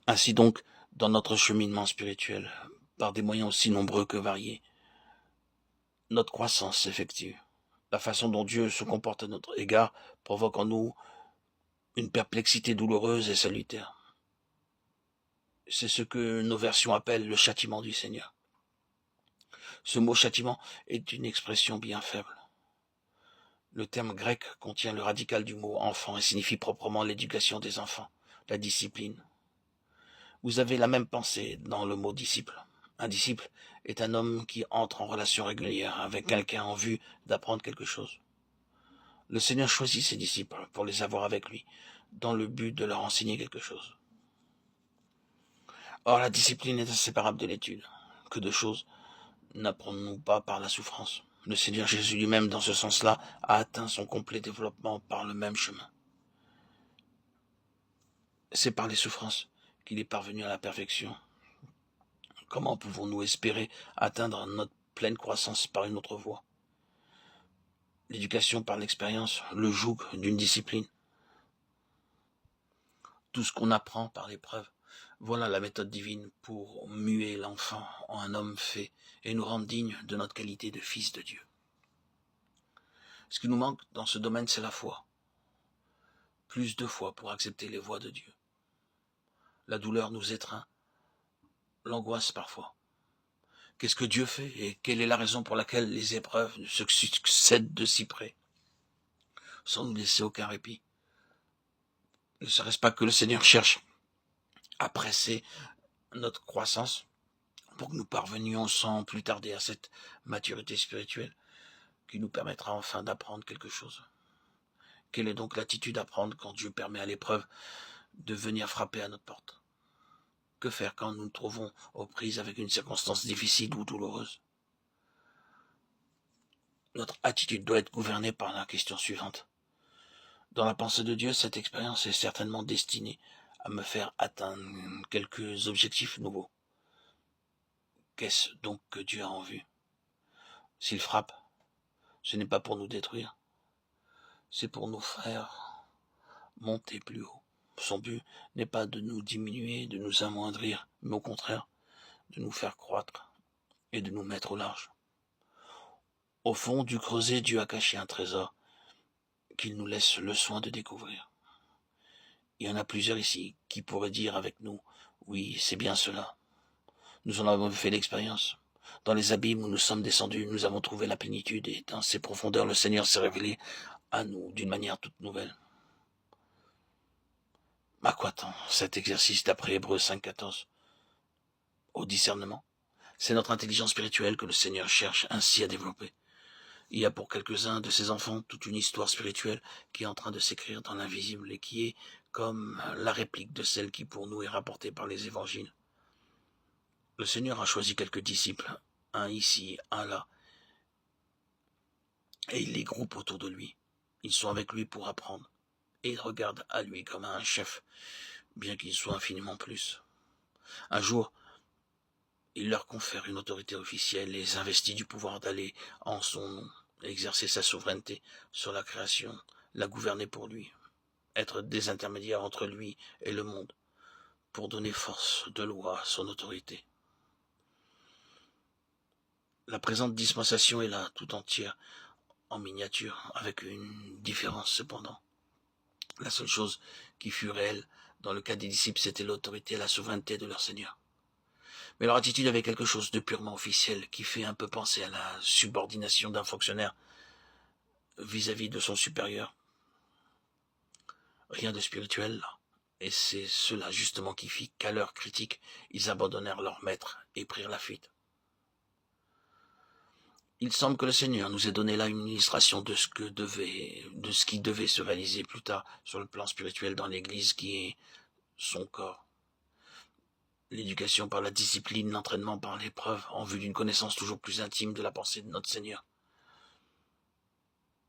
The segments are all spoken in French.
Ainsi donc, dans notre cheminement spirituel, par des moyens aussi nombreux que variés, notre croissance s'effectue. La façon dont Dieu se comporte à notre égard provoque en nous une perplexité douloureuse et salutaire. C'est ce que nos versions appellent le châtiment du Seigneur. Ce mot châtiment est une expression bien faible. Le terme grec contient le radical du mot enfant et signifie proprement l'éducation des enfants, la discipline. Vous avez la même pensée dans le mot disciple. Un disciple est un homme qui entre en relation régulière avec quelqu'un en vue d'apprendre quelque chose. Le Seigneur choisit ses disciples pour les avoir avec lui, dans le but de leur enseigner quelque chose. Or, la discipline est inséparable de l'étude. Que de choses n'apprenons-nous pas par la souffrance? Le Seigneur Jésus lui-même, dans ce sens-là, a atteint son complet développement par le même chemin. C'est par les souffrances qu'il est parvenu à la perfection. Comment pouvons-nous espérer atteindre notre pleine croissance par une autre voie? L'éducation par l'expérience, le joug d'une discipline. Tout ce qu'on apprend par l'épreuve. Voilà la méthode divine pour muer l'enfant en un homme fait et nous rendre dignes de notre qualité de fils de Dieu. Ce qui nous manque dans ce domaine, c'est la foi. Plus de foi pour accepter les voies de Dieu. La douleur nous étreint, l'angoisse parfois. Qu'est-ce que Dieu fait et quelle est la raison pour laquelle les épreuves se succèdent de si près, sans nous laisser aucun répit? Ne serait-ce pas que le Seigneur cherche à presser notre croissance pour que nous parvenions sans plus tarder à cette maturité spirituelle qui nous permettra enfin d'apprendre quelque chose? Quelle est donc l'attitude à prendre quand Dieu permet à l'épreuve de venir frapper à notre porte? Que faire quand nous nous trouvons aux prises avec une circonstance difficile ou douloureuse? Notre attitude doit être gouvernée par la question suivante. Dans la pensée de Dieu, cette expérience est certainement destinée à me faire atteindre quelques objectifs nouveaux. Qu'est-ce donc que Dieu a en vue? S'il frappe, ce n'est pas pour nous détruire, c'est pour nous faire monter plus haut. Son but n'est pas de nous diminuer, de nous amoindrir, mais au contraire, de nous faire croître et de nous mettre au large. Au fond du creuset, Dieu a caché un trésor qu'il nous laisse le soin de découvrir. Il y en a plusieurs ici qui pourraient dire avec nous, oui, c'est bien cela. Nous en avons fait l'expérience. Dans les abîmes où nous sommes descendus, nous avons trouvé la plénitude et dans ces profondeurs, le Seigneur s'est révélé à nous d'une manière toute nouvelle. À quoi tend cet exercice d'après Hébreux 5,14? Au discernement. C'est notre intelligence spirituelle que le Seigneur cherche ainsi à développer. Il y a pour quelques-uns de ces enfants toute une histoire spirituelle qui est en train de s'écrire dans l'invisible et qui est comme la réplique de celle qui pour nous est rapportée par les évangiles. Le Seigneur a choisi quelques disciples, un ici, un là, et il les groupe autour de lui. Ils sont avec lui pour apprendre, et ils regardent à lui comme à un chef, bien qu'il soit infiniment plus. Un jour, il leur confère une autorité officielle et les investit du pouvoir d'aller en son nom, exercer sa souveraineté sur la création, la gouverner pour lui, être des intermédiaires entre lui et le monde, pour donner force de loi à son autorité. La présente dispensation est là, tout entière, en miniature, avec une différence cependant. La seule chose qui fut réelle dans le cas des disciples, c'était l'autorité et la souveraineté de leur Seigneur. Mais leur attitude avait quelque chose de purement officiel qui fait un peu penser à la subordination d'un fonctionnaire vis-à-vis de son supérieur. Rien de spirituel là. Et c'est cela justement qui fit qu'à l'heure critique, ils abandonnèrent leur maître et prirent la fuite. Il semble que le Seigneur nous ait donné là une illustration de ce qui devait se réaliser plus tard sur le plan spirituel dans l'Église qui est son corps. L'éducation par la discipline, l'entraînement par l'épreuve, en vue d'une connaissance toujours plus intime de la pensée de notre Seigneur.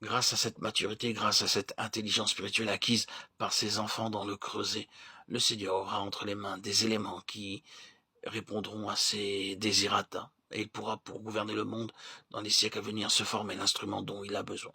Grâce à cette maturité, grâce à cette intelligence spirituelle acquise par ses enfants dans le creuset, le Seigneur aura entre les mains des éléments qui répondront à ses désirata, et il pourra, pour gouverner le monde dans les siècles à venir, se former l'instrument dont il a besoin.